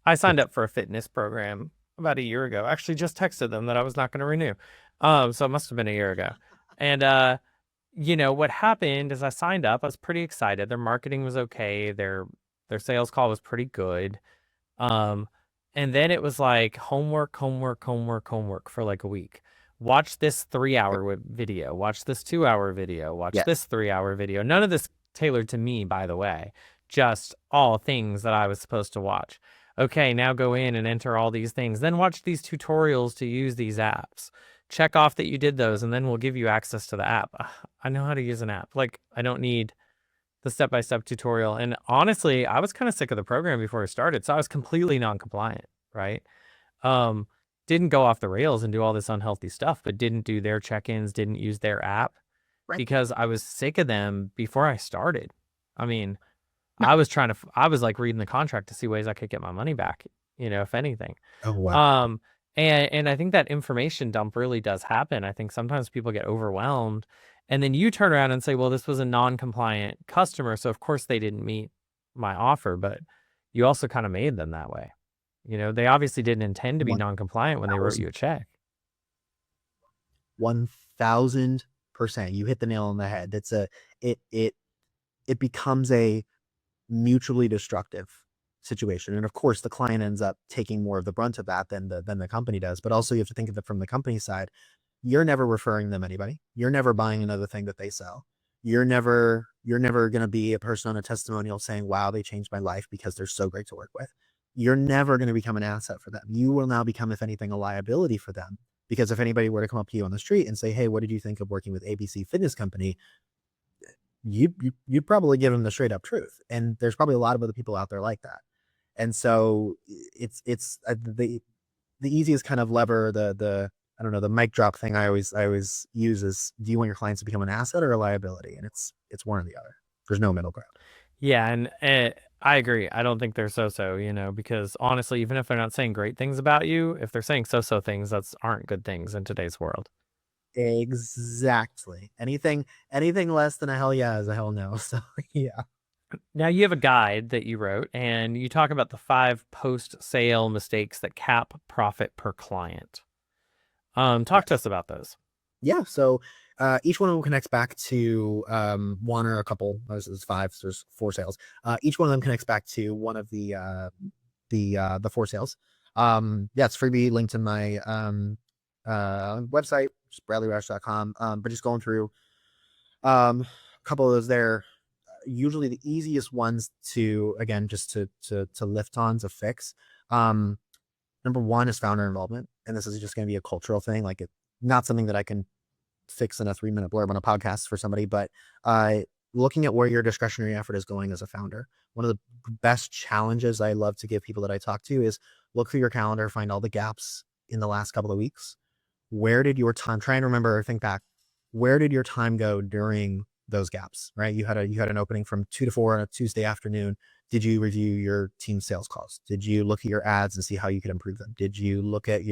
I signed up for a fitness program about a year ago. Actually, just texted them that I was not going to renew. So it must have been a year ago. And what happened is I signed up. I was pretty excited. Their marketing was okay. Their sales call was pretty good. Um, and then it was like homework, homework, homework, homework for like a week. Watch this 3 hour video. Watch this 2 hour video. Watch Yes. this 3 hour video. None of this tailored to me, by the way. Just all things that I was supposed to watch. Okay, now go in and enter all these things. Then watch these tutorials to use these apps. Check off that you did those, and then we'll give you access to the app. Ugh, I know how to use an app. Like, I don't need the step-by-step tutorial. And honestly, I was kind of sick of the program before I started, so I was completely non-compliant, right? Um, didn't go off the rails and do all this unhealthy stuff, but didn't do their check-ins, didn't use their app Right. because I was sick of them before I started. I mean, No. I was like reading the contract to see ways I could get my money back, if anything. Oh, wow. Um, and I think that information dump really does happen. I think sometimes people get overwhelmed and then you turn around and say, well, this was a non-compliant customer, so of course they didn't meet my offer, but you also kind of made them that way. They obviously didn't intend to be non-compliant when they wrote 1,000, you a check. 1,000%. You hit the nail on the head. It becomes a mutually destructive situation. And of course, the client ends up taking more of the brunt of that than the company does. But also you have to think of it from the company side. You're never referring them anybody. You're never buying another thing that they sell. You're never going to be a person on a testimonial saying, wow, they changed my life because they're so great to work with. You're never going to become an asset for them. You will now become, if anything, a liability for them. Because if anybody were to come up to you on the street and say, hey, what did you think of working with ABC Fitness Company? You'd probably give them the straight up truth. And there's probably a lot of other people out there like that. And so it's the easiest kind of lever, the I don't know, the mic drop thing I always use is, do you want your clients to become an asset or a liability? And it's one or the other. There's no middle ground. Yeah, and I agree. I don't think they're so-so, because honestly, even if they're not saying great things about you, if they're saying so-so things, that's aren't good things in today's world. Exactly. Anything less than a hell yeah is a hell no. So yeah. Now you have a guide that you wrote, and you talk about the 5 post-sale mistakes that cap profit per client. Talk to Yes. us about those. Yeah. So each one of them connects back to one or a couple. There's 5. So there's 4 sales. Each one of them connects back to one of the 4 sales. Yeah, it's freebie linked in my website, just bradleyrausch.com. But just going through a couple of those there. Usually the easiest ones to, again, just to lift on, to fix. Number 1 is founder involvement. And this is just going to be a cultural thing. Like, it's not something that I can fix in a 3-minute blurb on a podcast for somebody, but looking at where your discretionary effort is going as a founder. One of the best challenges I love to give people that I talk to is look through your calendar, find all the gaps in the last couple of weeks. Where did your time, try and remember or think back, where did your time go during those gaps, right? You had an opening from 2 to 4 on a Tuesday afternoon. Did you review your team sales calls? Did you look at your ads and see how you could improve them? Did you look at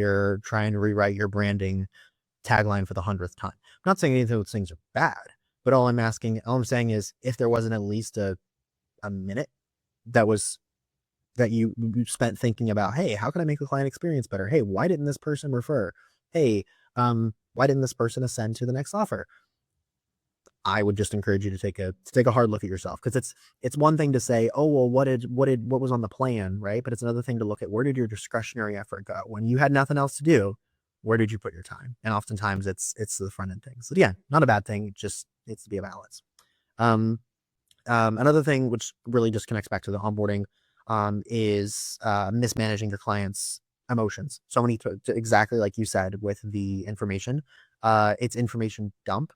trying to rewrite your branding tagline for the 100th time? I'm not saying any of those things are bad, but all I'm saying is, if there wasn't at least a minute that you spent thinking about, hey, how can I make the client experience better? Hey, why didn't this person refer? Hey, why didn't this person ascend to the next offer? I would just encourage you to take a hard look at yourself, because it's one thing to say, oh, well, what was on the plan, right? But it's another thing to look at, where did your discretionary effort go when you had nothing else to do? Where did you put your time? And oftentimes it's the front end things. So yeah, not a bad thing. It just needs to be a balance. Another thing which really just connects back to the onboarding is mismanaging your clients' emotions. So many, exactly like you said with the information, it's information dump.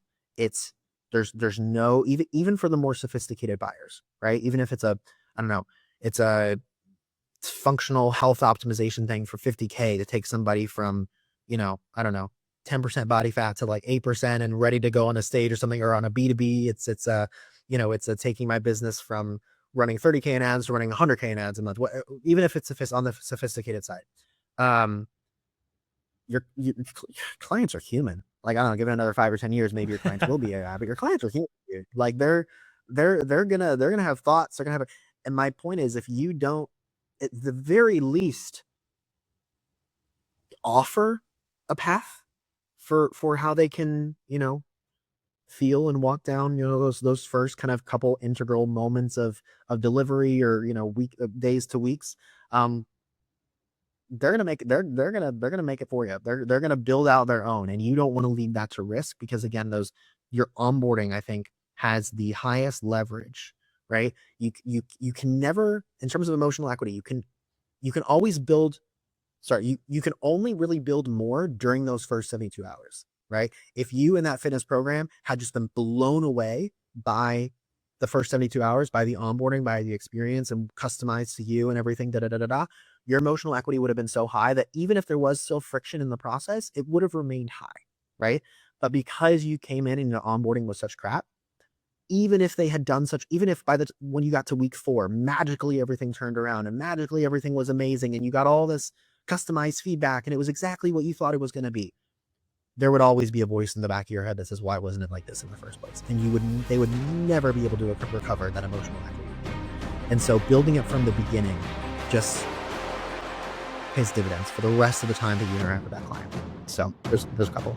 There's no, even for the more sophisticated buyers, right? Even if it's I don't know, it's a functional health optimization thing for $50K to take somebody from, I don't know, 10% body fat to like 8% and ready to go on a stage or something, or on a B2B. It's taking my business from running 30K in ads to running 100K in ads a month. Even if it's on the sophisticated side, your clients are human. Like, I don't know, give it another 5 or 10 years, maybe your clients will be AI, but your clients are human. Like, they're gonna have thoughts. They're gonna have, and my point is, if you don't at the very least offer a path for how they can, feel and walk down, those first kind of couple integral moments of delivery, or days to weeks. They're gonna make it, they're gonna make it for you. They're gonna build out their own, and you don't want to leave that to risk, because again, your onboarding, I think, has the highest leverage, right? You can never, in terms of emotional equity, you can always build. Sorry, you can only really build more during those first 72 hours, right? If you in that fitness program had just been blown away by the first 72 hours, by the onboarding, by the experience, and customized to you and everything, your emotional equity would have been so high that even if there was still friction in the process, it would have remained high, right? But because you came in and the onboarding was such crap, even if when you got to week 4, magically everything turned around and magically everything was amazing and you got all this customized feedback and it was exactly what you thought it was going to be, there would always be a voice in the back of your head that says, why wasn't it like this in the first place? And they would never be able to recover that emotional equity. And so building it from the beginning just pays dividends for the rest of the time that you interact with that client. So there's a couple.